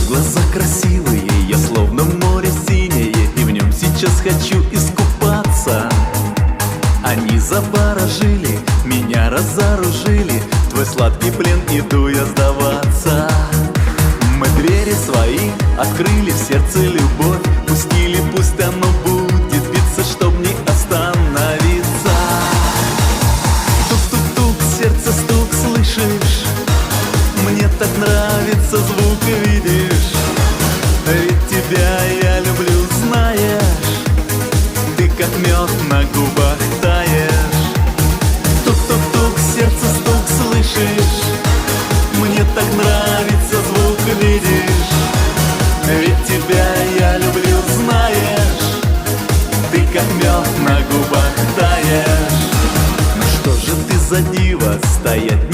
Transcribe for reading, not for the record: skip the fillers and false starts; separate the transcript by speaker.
Speaker 1: глаза красивые, я словно море синее, и в нем сейчас хочу искупаться. Они заворожили, меня разоружили, в твой сладкий плен иду я сдаваться. Мы двери свои открыли, в сердце любовь пустили, пусть оно будет биться, чтоб не остановиться. Тук-тук-тук, сердце стук, слышишь? Мне так нравится звук, видишь? Ведь тебя я люблю, знаешь, ты как мед на губах таешь. Тук-тук-тук, сердце стук, слышишь? Мне так нравится звук, видишь? Ведь тебя я люблю, знаешь, ты как мед на губах таешь. Ну что же ты за диво, стоять